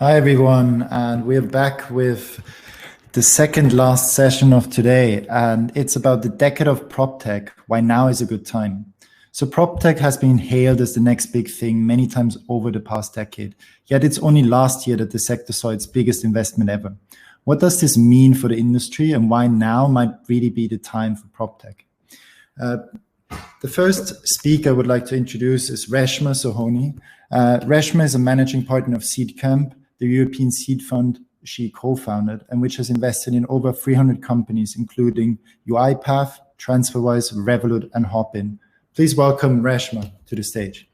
Hi everyone, and we're back with the second last session of today, and it's about the decade of PropTech, why now is a good time. So PropTech has been hailed as the next big thing many times over the past decade, yet it's only last year that the sector saw its biggest investment ever. What does this mean for the industry, and why now might really be the time for PropTech? The first speaker I would like to introduce is Reshma Sohoni. Reshma is a managing partner of Seedcamp, the European seed fund she co-founded, and which has invested in over 300 companies, including UiPath, TransferWise, Revolut, and Hopin. Please welcome Reshma to the stage.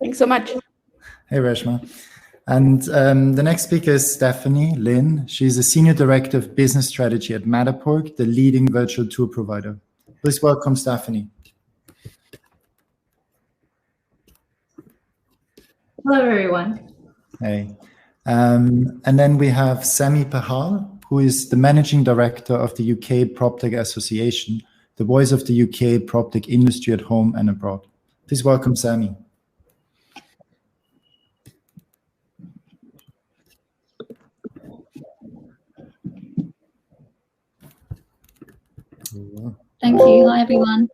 Thanks so much. Hey, Reshma. And the next speaker is Stephanie Lin. She's a Senior Director of Business Strategy at Matterport, the leading virtual tour provider. Please welcome Stephanie. Hello, everyone. Hey. And then we have Sammy Pahal, who is the Managing Director of the UK PropTech Association, the voice of the UK PropTech industry at home and abroad. Please welcome Sammy. Thank you. Hi, everyone.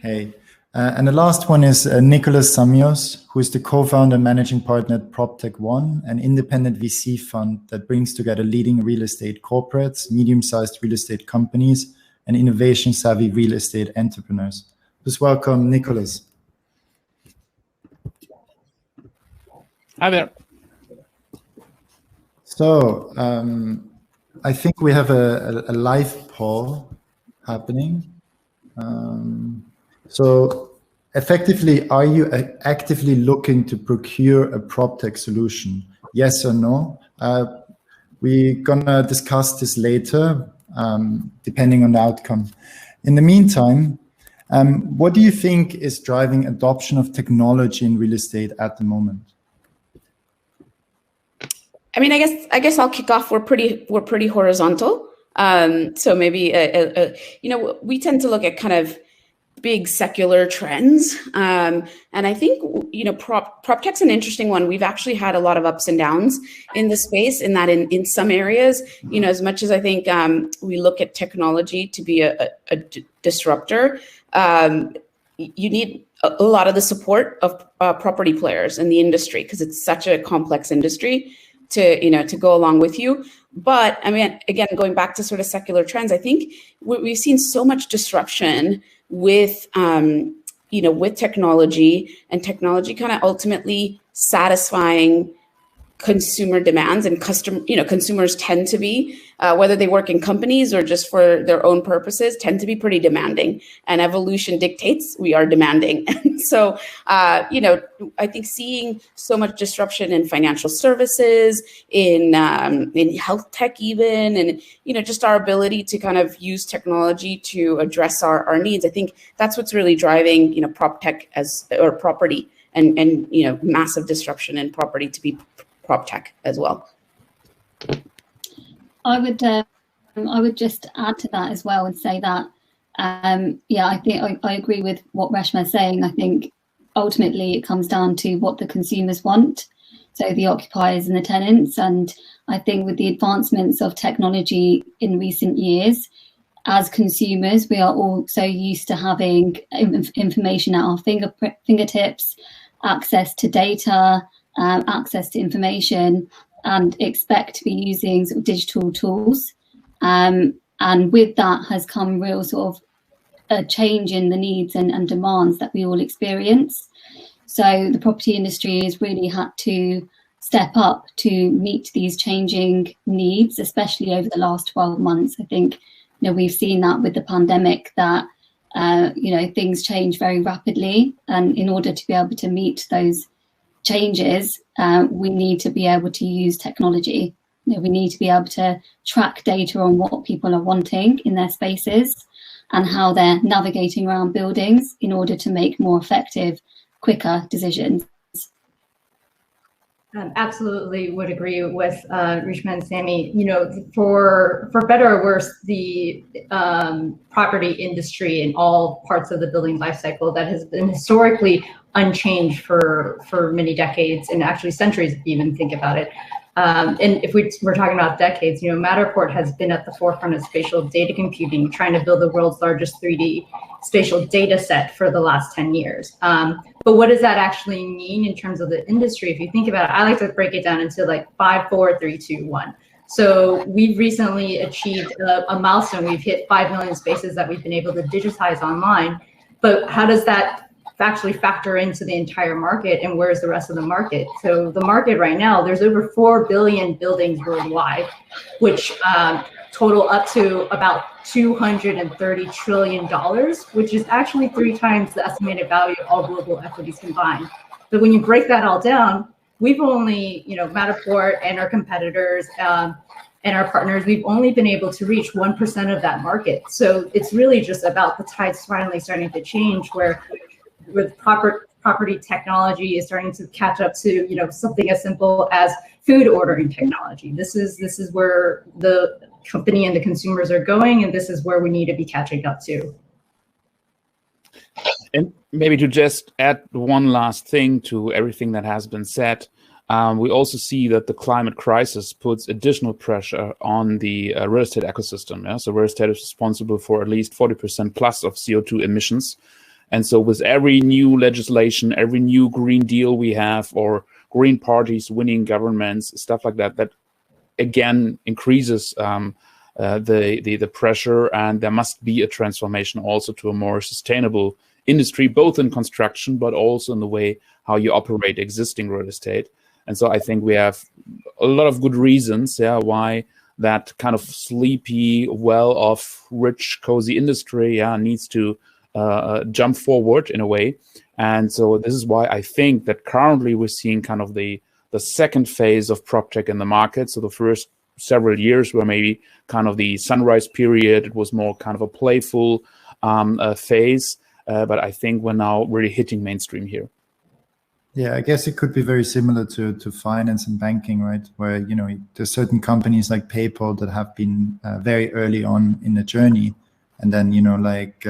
Hey. And the last one is Nikolas Samios, who is the co-founder and managing partner at Proptech One, an independent VC fund that brings together leading real estate corporates, medium-sized real estate companies, and innovation-savvy real estate entrepreneurs. Please welcome Nikolas. Hi there. So I think we have a live poll happening. So effectively, are you actively looking to procure a PropTech solution? Yes or no? We're gonna discuss this later, depending on the outcome. In the meantime, what do you think is driving adoption of technology in real estate at the moment? I mean, I guess I'll kick off. We're pretty horizontal. So maybe we tend to look at kind of big secular trends. And I think, PropTech's an interesting one. We've actually had a lot of ups and downs in the space, in that in some areas, as much as I think we look at technology to be a disruptor, you need a lot of the support of property players in the industry, because it's such a complex industry to go along with you. But I mean, again, going back to sort of secular trends, I think we've seen so much disruption with with technology, and technology kind of ultimately satisfying consumer demands, and consumers tend to be, whether they work in companies or just for their own purposes, tend to be pretty demanding, and evolution dictates we are demanding. And so, I think seeing so much disruption in financial services, in health tech even, and, just our ability to kind of use technology to address our needs, I think that's what's really driving, PropTech or property and massive disruption in property to be PropTech as well. I would just add to that as well and say that, I think I agree with what Reshma is saying. I think ultimately it comes down to what the consumers want, so the occupiers and the tenants. And I think with the advancements of technology in recent years, as consumers, we are all so used to having information at our fingertips, access to data, access to information, and expect to be using sort of digital tools. And with that has come real sort of a change in the needs and demands that we all experience. So the property industry has really had to step up to meet these changing needs, especially over the last 12 months. I think, we've seen that with the pandemic, that, things change very rapidly. And in order to be able to meet those changes, we need to be able to use technology. We need to be able to track data on what people are wanting in their spaces and how they're navigating around buildings in order to make more effective, quicker decisions. Absolutely would agree with Reshma and Sammy. You know, for better or worse, the property industry in all parts of the building life cycle that has been historically unchanged for many decades and actually centuries, if you even think about it. And if we're talking about decades, you know, Matterport has been at the forefront of spatial data computing, trying to build the world's largest 3D spatial data set for the last 10 years. But what does that actually mean in terms of the industry? If you think about it, I like to break it down into like 5, 4, 3, 2, 1. So we've recently achieved a milestone. We've hit 5 million spaces that we've been able to digitize online. But how does that actually factor into the entire market, and where's the rest of the market? So the market right now, there's over 4 billion buildings worldwide, which total up to about $230 trillion, which is actually 3 times the estimated value of all global equities combined. But when you break that all down, we've only, you know, Matterport and our competitors and our partners, we've only been able to reach 1% of that market. So it's really just about the tides finally starting to change, where with property technology is starting to catch up to, you know, something as simple as food ordering technology. This is where the company and the consumers are going, and this is where we need to be catching up to. And maybe to just add one last thing to everything that has been said, we also see that the climate crisis puts additional pressure on the real estate ecosystem. Yeah? So real estate is responsible for at least 40% plus of CO2 emissions. And so with every new legislation, every new Green Deal we have, or Green parties winning governments, stuff like that, that again increases the pressure, and there must be a transformation also to a more sustainable industry, both in construction, but also in the way how you operate existing real estate. And so I think we have a lot of good reasons, why that kind of sleepy, well-off, rich, cozy industry, needs to jump forward in a way. And so this is why I think that currently we're seeing kind of the second phase of Proptech in the market. So the first several years were maybe kind of the sunrise period. It was more kind of a playful phase. But I think we're now really hitting mainstream here. Yeah, I guess it could be very similar to finance and banking, right? Where, you know, there's certain companies like PayPal that have been very early on in the journey. And then, you know, like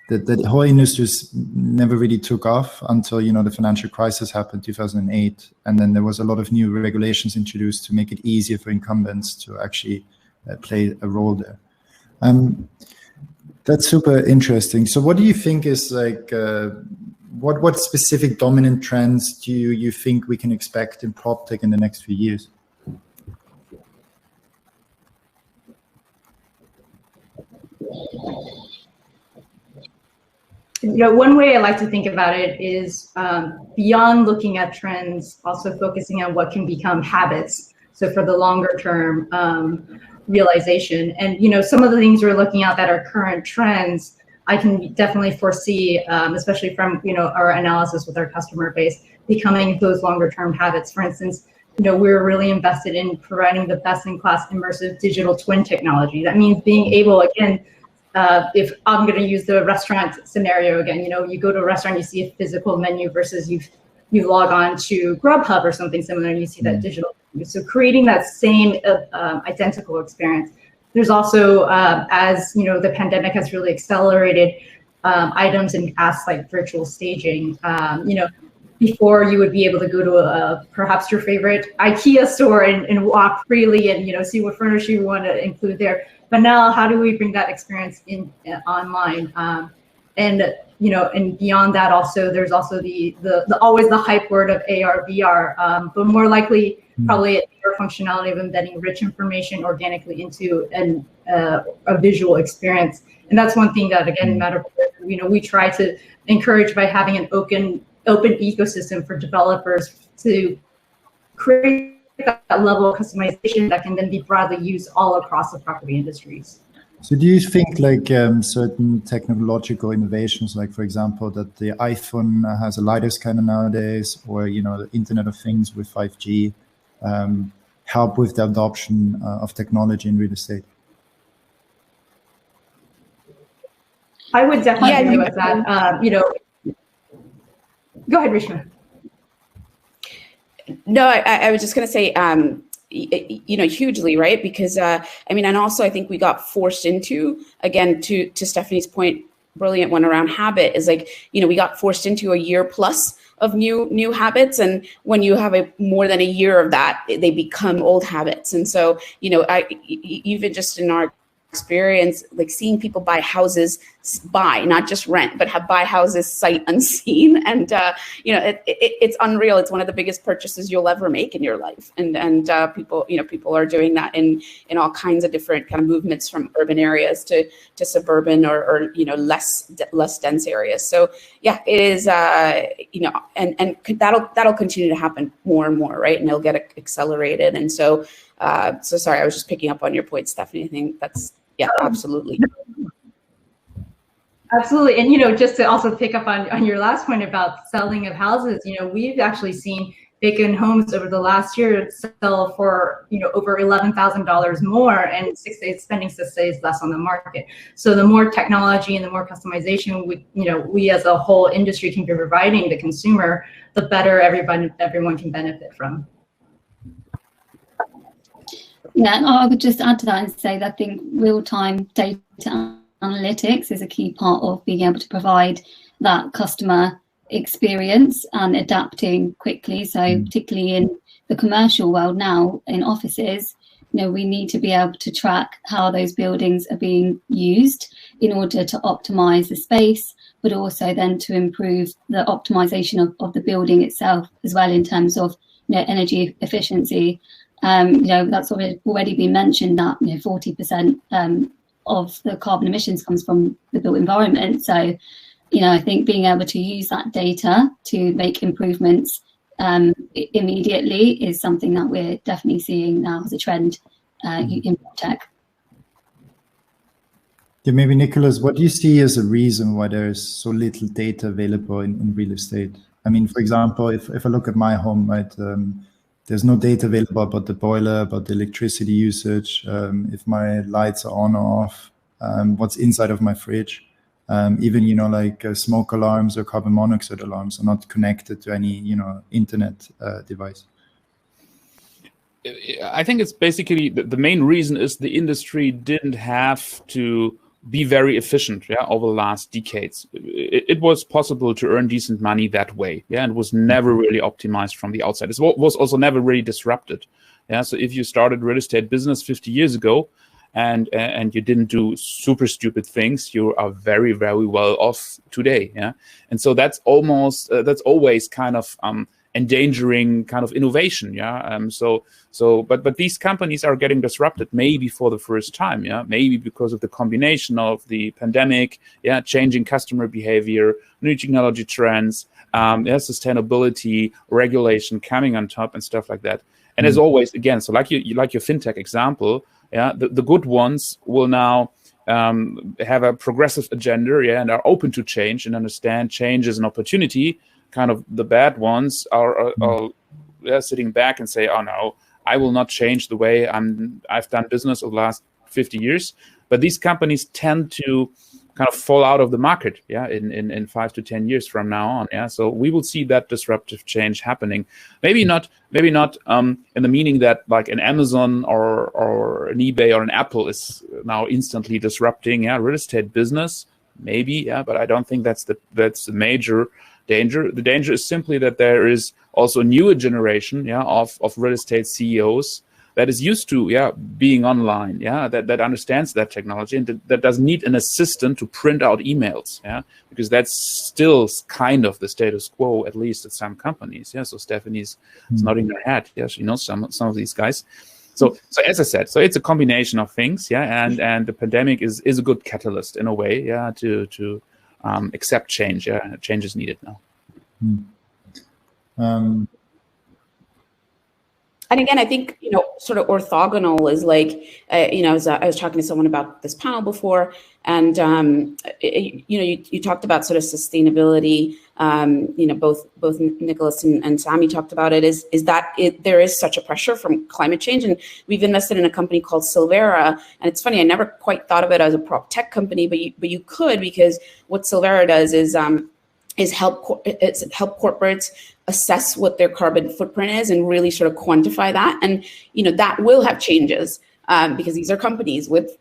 the whole industry never really took off until, you know, the financial crisis happened, 2008. And then there was a lot of new regulations introduced to make it easier for incumbents to actually play a role there. That's super interesting. So what do you think is like, what specific dominant trends do you think we can expect in PropTech in the next few years? You know, one way I like to think about it is beyond looking at trends, also focusing on what can become habits. So for the longer term realization, and, you know, some of the things we're looking at that are current trends, I can definitely foresee, especially from, you know, our analysis with our customer base, becoming those longer term habits. For instance, you know, we're really invested in providing the best in class immersive digital twin technology. That means being able, again, if I'm going to use the restaurant scenario again, you know, you go to a restaurant, you see a physical menu versus you log on to Grubhub or something similar and you see that digital menu. So creating that same identical experience. There's also, as you know, the pandemic has really accelerated items and tasks like virtual staging. You know, before you would be able to go to perhaps your favorite IKEA store and walk freely and, you know, see what furniture you want to include there. But now, how do we bring that experience in online? And, you know, and beyond that, also there's also the always the hype word of AR, VR, but more likely probably a functionality of embedding rich information organically into a visual experience. And that's one thing that, again, Matterport, you know, we try to encourage by having an open ecosystem for developers to create that level of customization that can then be broadly used all across the property industries. So do you think like certain technological innovations, like for example, that the iPhone has a LiDAR scanner nowadays, or, you know, the Internet of Things with 5G, help with the adoption of technology in real estate? I would definitely agree with that. You know, go ahead, Reshma. No, I was just going to say, hugely, right? Because and also I think we got forced into, again, to Stephanie's point, brilliant one around habit, is like, we got forced into a year plus of new habits, and when you have more than a year of that, they become old habits. And so, even just in our experience, like seeing people buy houses, not just rent, but buy houses sight unseen, and it's unreal. It's one of the biggest purchases you'll ever make in your life, and people are doing that in all kinds of different kind of movements, from urban areas to suburban or less dense areas. So yeah, it is and that'll continue to happen more and more, right? And it'll get accelerated. And so sorry, I was just picking up on your point, Stephanie. I think that's, yeah, absolutely. Absolutely. And, just to also pick up on your last point about selling of houses, we've actually seen vacant homes over the last year sell for, over $11,000 more, and spending 6 days less on the market. So the more technology and the more customization we as a whole industry can be providing the consumer, the better everyone can benefit from. Yeah, and I would just add to that and say that I think real-time data analytics is a key part of being able to provide that customer experience and adapting quickly. So particularly in the commercial world now, in offices, we need to be able to track how those buildings are being used in order to optimize the space, but also then to improve the optimization of the building itself as well, in terms of energy efficiency. That's already been mentioned that 40% of the carbon emissions comes from the built environment. So, I think being able to use that data to make improvements immediately is something that we're definitely seeing now as a trend in tech. Yeah, maybe Nikolas, what do you see as a reason why there is so little data available in real estate? I mean, for example, if I look at my home, right, there's no data available about the boiler, about the electricity usage, if my lights are on or off, what's inside of my fridge. Even, like smoke alarms or carbon monoxide alarms are not connected to any, internet device. I think it's basically the main reason is the industry didn't have to be very efficient over the last decades. It was possible to earn decent money that way, and it was never really optimized from the outside. It was also never really disrupted. So if you started real estate business 50 years ago and you didn't do super stupid things, you are very, very well off today. And so that's always kind of endangering kind of innovation. But these companies are getting disrupted maybe for the first time. Maybe because of the combination of the pandemic, changing customer behavior, new technology trends, sustainability, regulation coming on top and stuff like that. And as always, again, so like your fintech example, the good ones will now have a progressive agenda, and are open to change and understand change as an opportunity. Kind of the bad ones are sitting back and say, "Oh no, I will not change the way I've done business over the last 50 years." But these companies tend to kind of fall out of the market, in 5 to 10 years from now on. So we will see that disruptive change happening. Maybe not in the meaning that like an Amazon or an eBay or an Apple is now instantly disrupting real estate business. Maybe, but I don't think that's the major danger. The danger is simply that there is also a newer generation of real estate CEOs that is used to being online, that understands that technology, and that doesn't need an assistant to print out emails, because that's still kind of the status quo, at least at some companies. So Stephanie's nodding her head. She knows some of these guys. So as I said, so it's a combination of things, and the pandemic is a good catalyst in a way, to accept change. Change is needed now. And again, I think, sort of orthogonal is like, I was talking to someone about this panel before, and, you talked about sort of sustainability, both Nikolas and Sammy talked about it, is that there is such a pressure from climate change. And we've invested in a company called Silvera. And it's funny, I never quite thought of it as a prop tech company, but you could, because what Silvera does is, is help corporates assess what their carbon footprint is and really sort of quantify that. And, that will have changes because these are companies with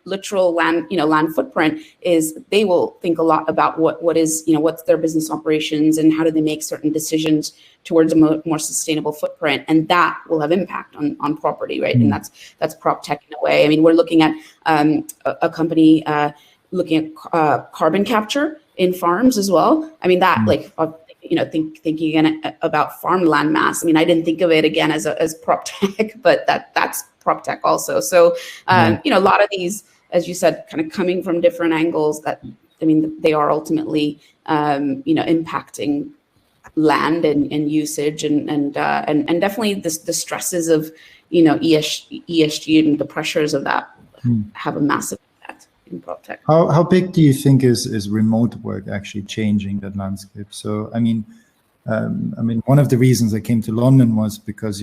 literal land, land footprint. Is they will think a lot about what is, what's their business operations and how do they make certain decisions towards a more sustainable footprint, and that will have impact on property, right? And that's Proptech in a way. I mean, we're looking at a company looking at carbon capture in farms as well. I mean, that thinking again about farmland mass. I mean, I didn't think of it again as Proptech, but that's Proptech also. So, a lot of these, as you said, kind of coming from different angles that, I mean, they are ultimately, impacting land and usage and definitely the stresses of, ESG and the pressures of that have a massive impact in Proptech. How big do you think is remote work actually changing that landscape? So, I mean, one of the reasons I came to London was because,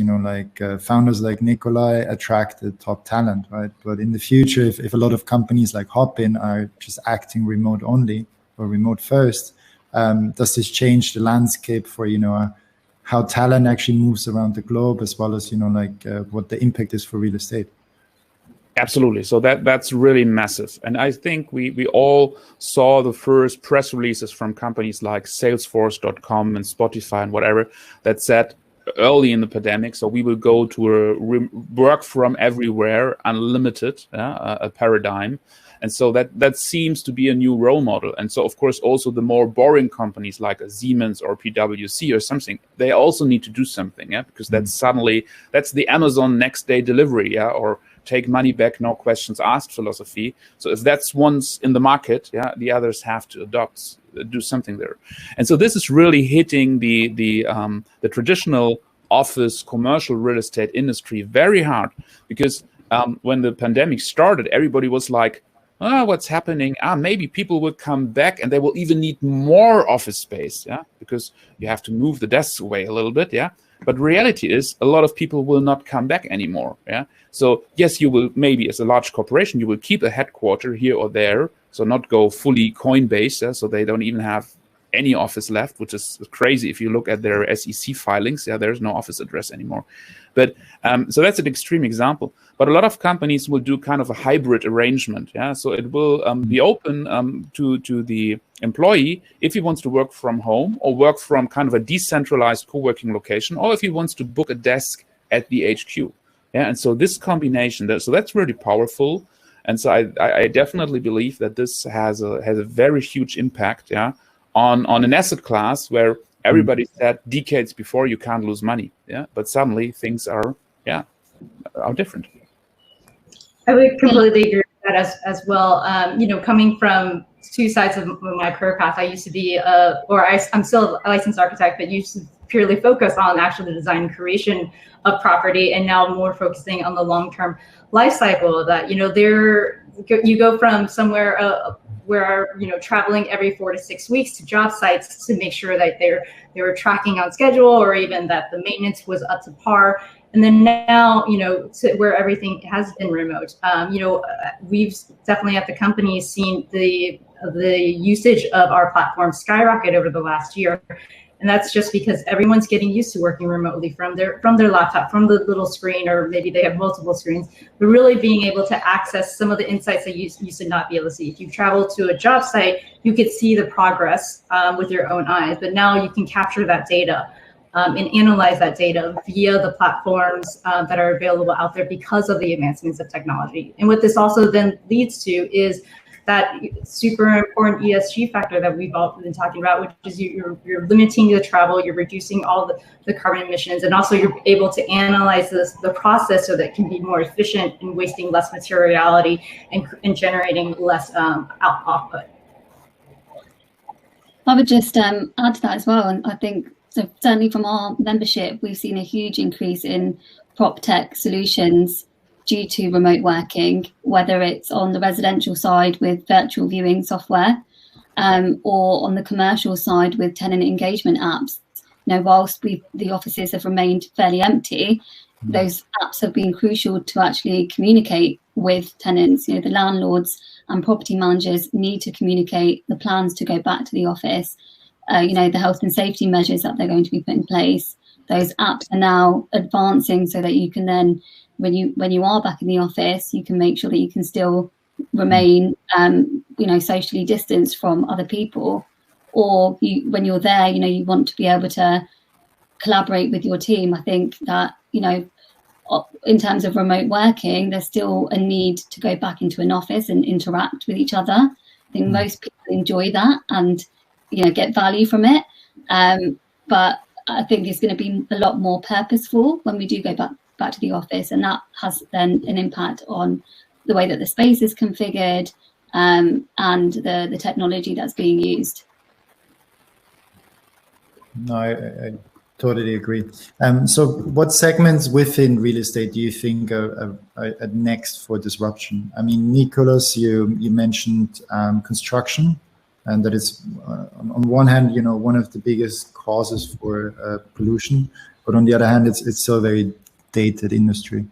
founders like Nikolas attracted top talent, right? But in the future, if a lot of companies like Hopin are just acting remote only or remote first, does this change the landscape for, how talent actually moves around the globe, as well as, what the impact is for real estate? Absolutely. So that's really massive. And I think we all saw the first press releases from companies like Salesforce.com and Spotify and whatever that said early in the pandemic, so we will go to a work from everywhere, unlimited, a paradigm. And so that seems to be a new role model. And so, of course, also the more boring companies like a Siemens or PwC or something, they also need to do something, because that's the Amazon next day delivery, or take money back, no questions asked philosophy. So if that's once in the market, the others have to do something there. And so this is really hitting the traditional office commercial real estate industry very hard, because when the pandemic started, everybody was like, what's happening? Maybe people will come back and they will even need more office space, because you have to move the desks away a little bit, But reality is a lot of people will not come back anymore, So yes, you will maybe as a large corporation, you will keep a headquarter here or there, so not go fully Coinbase, so they don't even have any office left, which is crazy if you look at their SEC filings. There's no office address anymore. But so that's an extreme example. But a lot of companies will do kind of a hybrid arrangement. So it will be open to the employee if he wants to work from home or work from kind of a decentralized co-working location, or if he wants to book a desk at the HQ. And so this combination, so that's really powerful. And so I definitely believe that this has a very huge impact, on an asset class where everybody said decades before you can't lose money, but suddenly things are different. I would completely agree with that as well. Coming from two sides of my career path, I used to be I'm still a licensed architect, but used to purely focus on actually the design and creation of property, and now more focusing on the long-term life cycle. That you go from somewhere where traveling every 4 to 6 weeks to job sites to make sure that they were tracking on schedule, or even that the maintenance was up to par. And then now, to where everything has been remote. We've definitely at the company seen the usage of our platform skyrocket over the last year. And that's just because everyone's getting used to working remotely from their laptop, from the little screen, or maybe they have multiple screens, but really being able to access some of the insights that you used to not be able to see. If you travel to a job site, you could see the progress with your own eyes, but now you can capture that data and analyze that data via the platforms that are available out there because of the advancements of technology. And what this also then leads to is that super important ESG factor that we've all been talking about, which is you're limiting the travel, you're reducing all the carbon emissions, and also you're able to analyze the process so that it can be more efficient and wasting less materiality and generating less output. I would just add to that as well, and I think so certainly from our membership, we've seen a huge increase in Proptech solutions due to remote working, whether it's on the residential side with virtual viewing software, or on the commercial side with tenant engagement apps. Whilst the offices have remained fairly empty, those apps have been crucial to actually communicate with tenants. The landlords and property managers need to communicate the plans to go back to the office. the health and safety measures that they're going to be put in place. Those apps are now advancing so that you can then, when you are back in the office, you can make sure that you can still remain, socially distanced from other people. Or when you're there, you want to be able to collaborate with your team. I think that, in terms of remote working, there's still a need to go back into an office and interact with each other. I think most people enjoy that and, get value from it. But I think it's going to be a lot more purposeful when we do go back to the office. And that has then an impact on the way that the space is configured and the technology that's being used. No, I totally agree. So what segments within real estate do you think are next for disruption? I mean, Nikolas, you mentioned construction, and that is on one hand, one of the biggest causes for pollution, but on the other hand, it's still a very dated industry.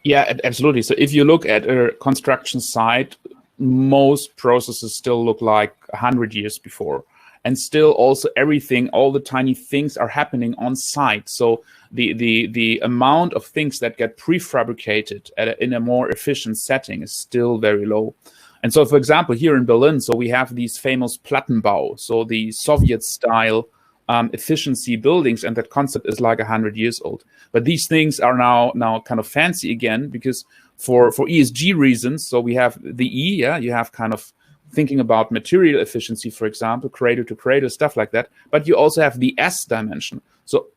Yeah, absolutely. So if you look at a construction site, most processes still look like 100 years before. And still also everything, all the tiny things are happening on site. So the amount of things that get prefabricated in a more efficient setting is still very low. And so, for example, here in Berlin, so we have these famous Plattenbau, so the Soviet style efficiency buildings, and that concept is like 100 years old. But these things are now kind of fancy again, because for ESG reasons, so we have the E, you have kind of thinking about material efficiency, for example, cradle to cradle, stuff like that. But you also have the S dimension. So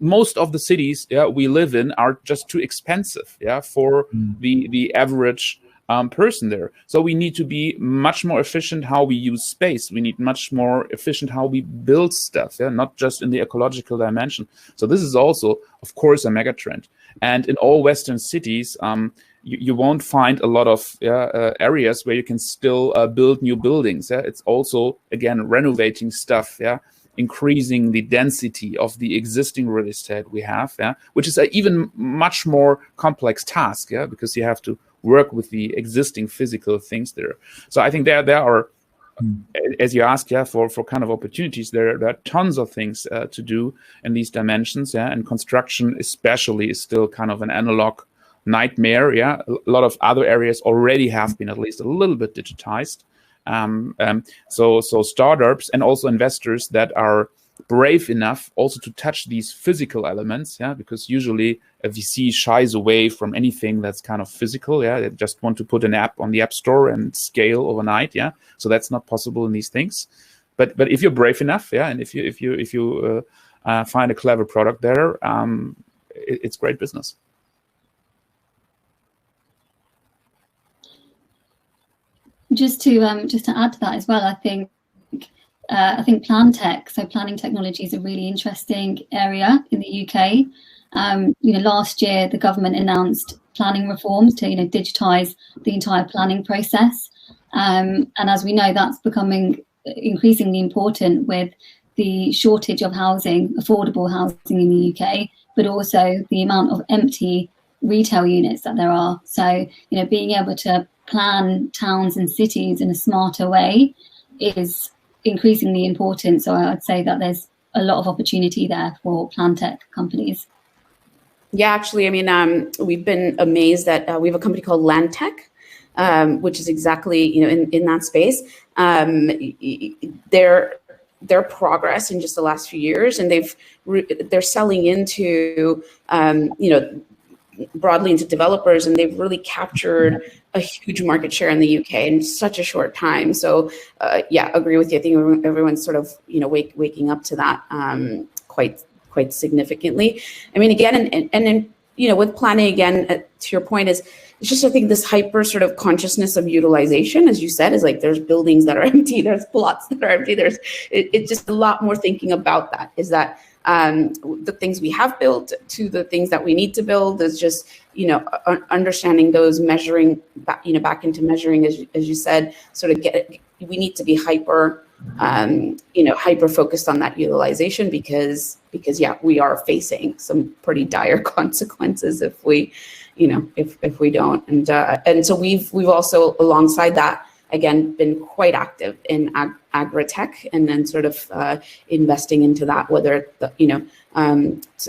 most of the cities we live in are just too expensive for the average person there. So we need to be much more efficient how we use space. We need much more efficient how we build stuff, not just in the ecological dimension. So this is also, of course, a mega trend. And in all Western cities, you won't find a lot of areas where you can still build new buildings. It's also, again, renovating stuff, increasing the density of the existing real estate we have, which is an even much more complex task, because you have to work with the existing physical things there. So I think there are, as you asked, for kind of opportunities, there are tons of things to do in these dimensions, and construction especially is still kind of an analog nightmare. A lot of other areas already have been at least a little bit digitized. So startups and also investors that are brave enough also to touch these physical elements, because usually a VC shies away from anything that's kind of physical. They just want to put an app on the App Store and scale overnight. So that's not possible in these things. But if you're brave enough, and if you find a clever product there, it's great business. Just to add to that as well, I think plan tech, so planning technology, is a really interesting area in the UK. Last year the government announced planning reforms to digitize the entire planning process, and as we know, that's becoming increasingly important with the shortage of housing, affordable housing in the UK, but also the amount of empty retail units that there are. So being able to plan towns and cities in a smarter way is increasingly important. So I would say that there's a lot of opportunity there for plan tech companies. Yeah, actually, I mean, we've been amazed that we have a company called Land Tech, which is exactly in that space. Their progress in just the last few years, and they're selling into broadly into developers, and they've really captured a huge market share in the UK in such a short time. So agree with you. I think everyone's sort of waking up to that quite significantly. I mean, again, and then with planning, again, to your point, it's just, I think, this hyper sort of consciousness of utilization, as you said, is like there's buildings that are empty, there's plots that are empty, it's just a lot more thinking about that. Is that the things we have built to the things that we need to build is just understanding those, measuring back into measuring, as you said, sort of we need to be hyper focused on that utilization because we are facing some pretty dire consequences if we don't, and so we've also, alongside that, again, been quite active in agri-tech, and then sort of investing into that, whether at the,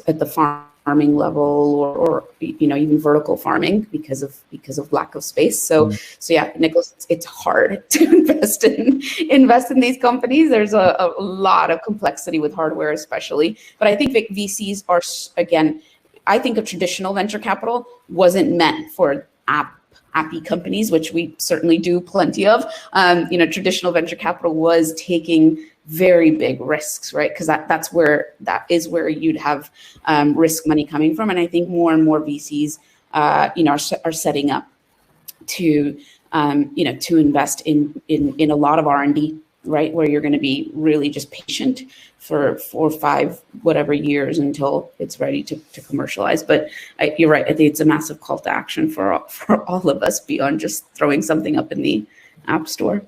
at the farming level or even vertical farming because of lack of space. So yeah, Nikolas, it's hard to invest in these companies. There's a lot of complexity with hardware, especially. But I think that VCs are, again, I think of traditional venture capital wasn't meant for appy companies, which we certainly do plenty of. Traditional venture capital was taking very big risks, right? Because that is where you'd have risk money coming from. And I think more and more VCs, are setting up to invest in a lot of R&D, right? Where you're going to be really just patient for 4 or 5 whatever years until it's ready to commercialize. But you're right. I think it's a massive call to action for all of us beyond just throwing something up in the app store.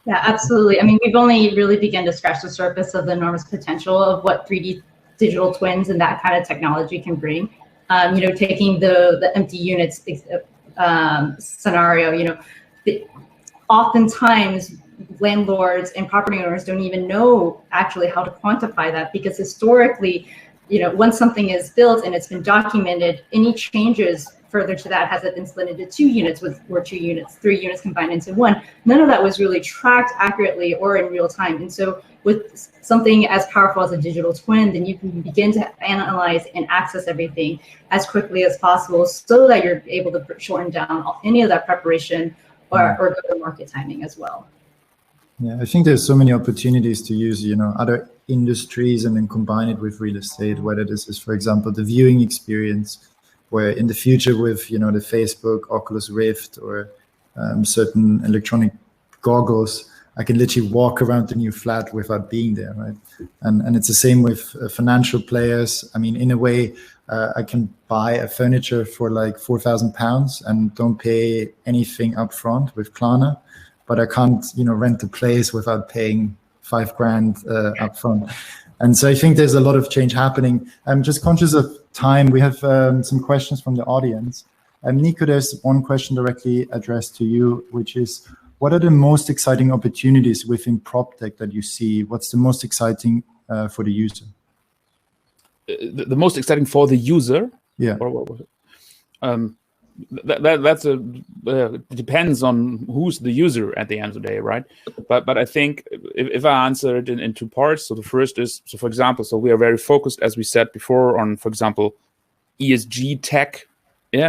Yeah, absolutely. I mean, we've only really begun to scratch the surface of the enormous potential of what 3D digital twins and that kind of technology can bring. Taking the empty units scenario, oftentimes landlords and property owners don't even know actually how to quantify that, because historically, once something is built and it's been documented, any changes further to that, has it been split into 2 units or 2 units, 3 units combined into 1? None of that was really tracked accurately or in real time. And so with something as powerful as a digital twin, then you can begin to analyze and access everything as quickly as possible so that you're able to shorten down any of that preparation or go-to-market timing as well. Yeah, I think there's so many opportunities to use, other industries and then combine it with real estate, whether this is, for example, the viewing experience, where in the future with, the Facebook, Oculus Rift, or certain electronic goggles, I can literally walk around the new flat without being there, right? And it's the same with financial players. I mean, in a way, I can buy a furniture for like £4,000 and don't pay anything up front with Klarna, but I can't, rent a place without paying $5,000 up front. And so I think there's a lot of change happening. I'm just conscious of time. We have some questions from the audience. Nico, there's one question directly addressed to you, which is, what are the most exciting opportunities within PropTech that you see? What's the most exciting for the user? The most exciting for the user? Yeah. Or what was it? That's depends on who's the user at the end of the day, right? But I think if I answer it in 2 parts, so the first is, so for example, so we are very focused, as we said before, on, for example, ESG tech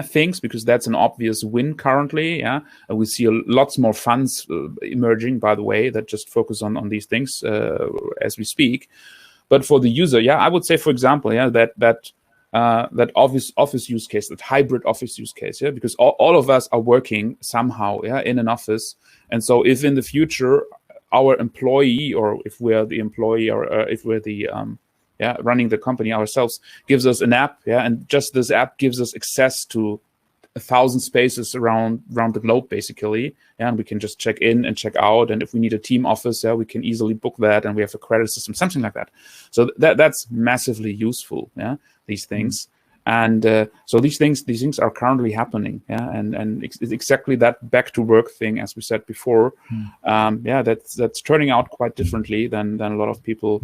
things, because that's an obvious win currently. And we see lots more funds emerging, by the way, that just focus on these things as we speak. But for the user, I would say, for example, that office use case, that hybrid office use case, because all of us are working somehow, in an office. And so if in the future our employee, or if we're the employee, or if we're the running the company ourselves, gives us an app, and just this app gives us access to 1,000 spaces around the globe, basically, and we can just check in and check out. And if we need a team office, we can easily book that, and we have a credit system, something like that. So that's massively useful. These things, and so these things are currently happening. And it's exactly that back to work thing, as we said before. That's turning out quite differently than a lot of people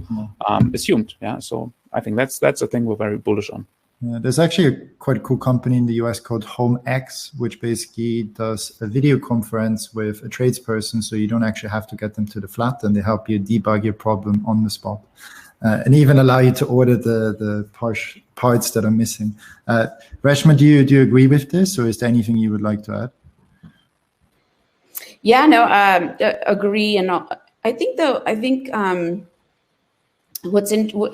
assumed. So I think that's a thing we're very bullish on. Yeah, there's actually a quite cool company in the US called HomeX, which basically does a video conference with a tradesperson, so you don't actually have to get them to the flat, and they help you debug your problem on the spot, and even allow you to order the parts that are missing. Reshma, do you agree with this, or is there anything you would like to add? Yeah, no, agree. And I think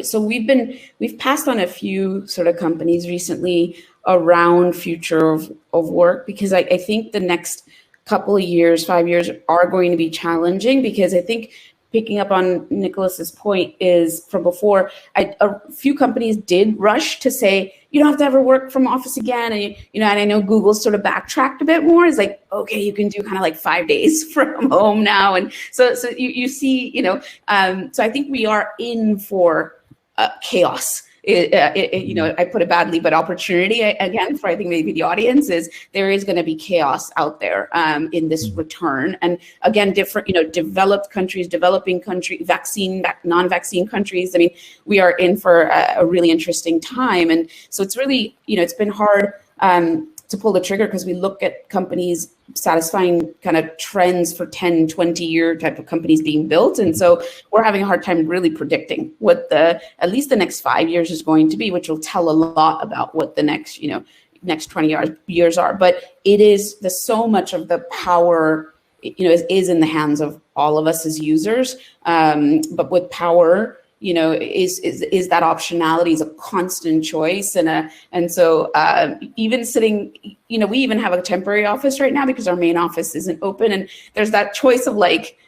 so we've passed on a few sort of companies recently around future of work, because I think the next couple of years, 5 years, are going to be challenging, because I think, picking up on Nikolas's point, is from before, a few companies did rush to say, you don't have to ever work from office again. And, and I know Google sort of backtracked a bit more. It's like, okay, you can do kind of like 5 days from home now. And so you see, so I think we are in for chaos you know, I put it badly, but opportunity again for I think maybe the audience is there is going to be chaos out there in this return. And again, different, you know, developed countries, developing country, vaccine, non-vaccine countries. I mean, we are in for a really interesting time. And so it's really, you know, it's been hard to pull the trigger because we look at companies satisfying kind of trends for 10, 20-year type of companies being built. And so we're having a hard time really predicting what at least the next 5 years is going to be, which will tell a lot about what the next, you know, next 20 years are. But there's so much of the power, you know, is in the hands of all of us as users. But with power, you know, is that optionality is a constant choice. And so even sitting, you know, we even have a temporary office right now because our main office isn't open. And there's that choice of like,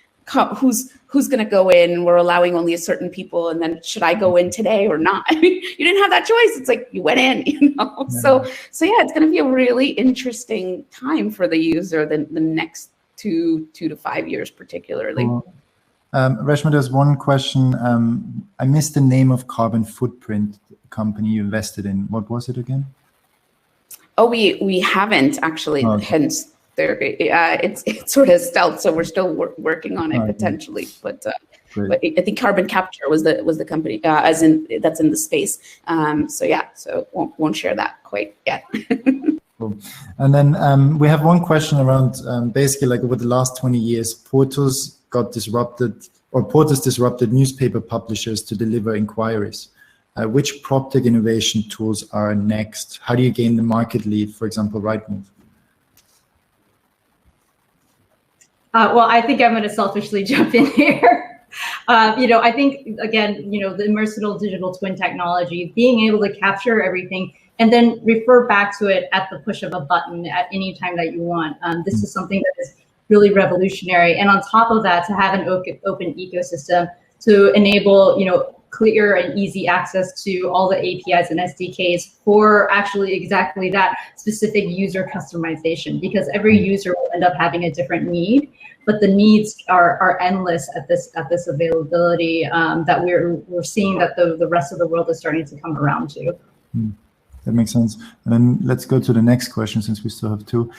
who's going to go in, and we're allowing only a certain people. And then should I go in today or not? I mean, you didn't have that choice. It's like you went in, you know? Yeah. So yeah, it's going to be a really interesting time for the user, the next 2 to 5 years, particularly. Cool. Reshma, there's one question. I missed the name of carbon footprint company you invested in. What was it again? Oh, we haven't actually. Okay. Hence, it's sort of stealth. So we're still working on it potentially. But I think carbon capture was the company, as in that's in the space. So yeah, so won't share that quite yet. Cool. And then we have one question around basically like over the last 20 years, portals disrupted newspaper publishers to deliver inquiries. Which PropTech innovation tools are next? How do you gain the market lead, for example, Rightmove? Well, I think I'm going to selfishly jump in here. You know, I think, again, you know, the immersive digital twin technology, being able to capture everything and then refer back to it at the push of a button at any time that you want. This is something that is really revolutionary. And on top of that, to have an open ecosystem to enable, you know, clear and easy access to all the APIs and SDKs for actually exactly that specific user customization, because every user will end up having a different need, but the needs are endless at this availability that we're seeing that the rest of the world is starting to come around to. That makes sense. And then let's go to the next question since we still have two.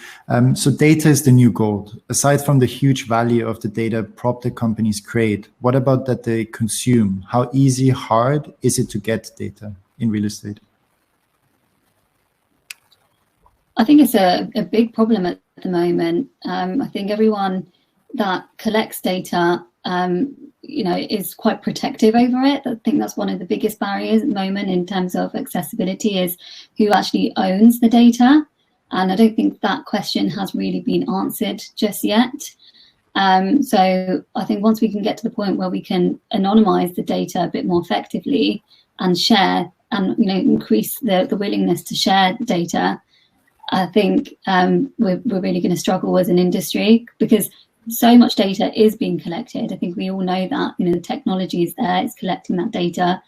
So data is the new gold. Aside from the huge value of the data PropTech companies create, what about that they consume? How easy, hard is it to get data in real estate? I think it's a big problem at the moment. I think everyone that collects data you know, is quite protective over it. I think that's one of the biggest barriers at the moment in terms of accessibility is who actually owns the data. And I don't think that question has really been answered just yet. So I think once we can get to the point where we can anonymize the data a bit more effectively and share and, you know, increase the willingness to share data, I think we're really going to struggle as an industry because so much data is being collected. I think we all know that, you know, the technology is there, it's collecting that data,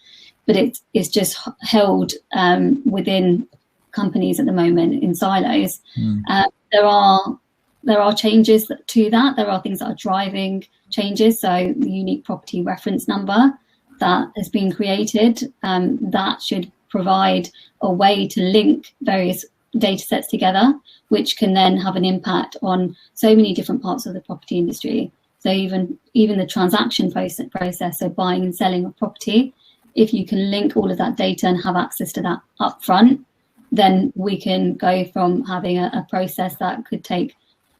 but it's just held within companies at the moment in silos. There are changes to that. There are things that are driving changes. So the unique property reference number that has been created, that should provide a way to link various data sets together, which can then have an impact on so many different parts of the property industry. So even the transaction process, so buying and selling of property, if you can link all of that data and have access to that upfront, then we can go from having a process that could take,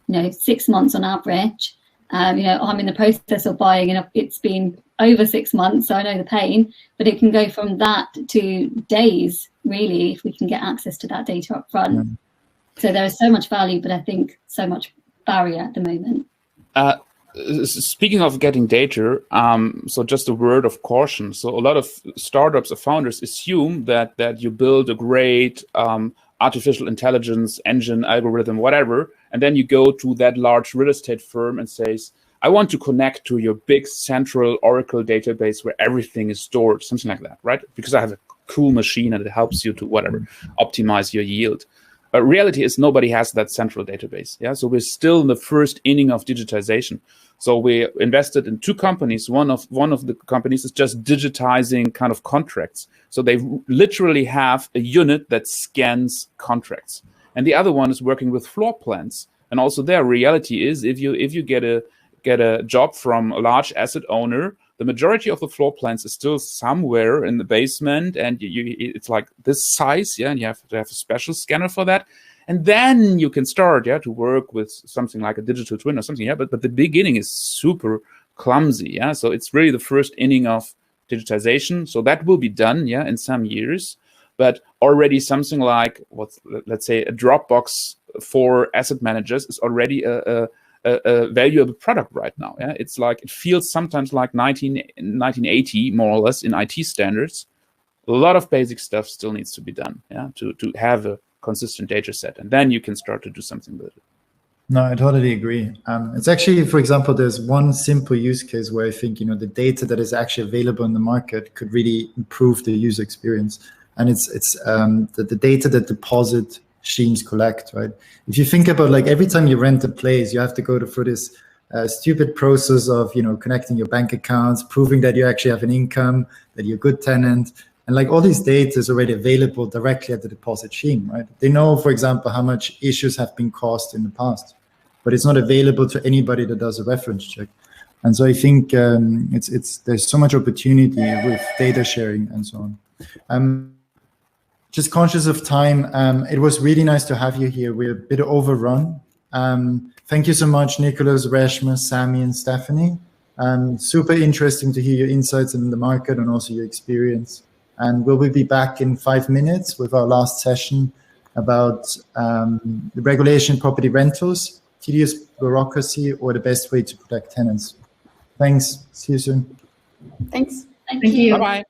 you know, 6 months on average. You know, I'm in the process of buying and it's been over 6 months, so I know the pain, but it can go from that to days, really, if we can get access to that data up front. Yeah. So there is so much value, but I think so much barrier at the moment. Speaking of getting data, so just a word of caution. So a lot of startups or founders assume that you build a great artificial intelligence engine, algorithm, whatever, and then you go to that large real estate firm and says, I want to connect to your big central Oracle database where everything is stored, something like that, right? Because I have a cool machine and it helps you to whatever, optimize your yield. reality is nobody has that central database. Yeah, so we're still in the first inning of digitization. So we invested in 2 companies. One of the companies is just digitizing kind of contracts. So they literally have a unit that scans contracts, and the other one is working with floor plans. And also their reality is if you get a job from a large asset owner, the majority of the floor plans is still somewhere in the basement, and it's like this size, and you have to have a special scanner for that. And then you can start, to work with something like a digital twin or something, but the beginning is super clumsy, So it's really the first inning of digitization. So that will be done, in some years. But already something like let's say a Dropbox for asset managers is already a valuable product right now. It's like, it feels sometimes like 1980 more or less in IT standards. A lot of basic stuff still needs to be done, to have a consistent data set, and then you can start to do something with it. No, I totally agree. It's actually, for example, there's one simple use case where I think, the data that is actually available in the market could really improve the user experience. And it's the data that deposit schemes collect, right? If you think about, like, every time you rent a place, you have to go through this stupid process of, connecting your bank accounts, proving that you actually have an income, that you're a good tenant. And like all these data is already available directly at the deposit scheme, right? They know, for example, how much issues have been caused in the past, but it's not available to anybody that does a reference check. And so I think there's so much opportunity with data sharing and so on. Just conscious of time, it was really nice to have you here. We're a bit overrun. Thank you so much, Nikolas, Reshma, Sammy, and Stephanie. Super interesting to hear your insights in the market and also your experience. And we'll be back in 5 minutes with our last session about the regulation property rentals, tedious bureaucracy, or the best way to protect tenants. Thanks. See you soon. Thanks. Thank you. Bye-bye.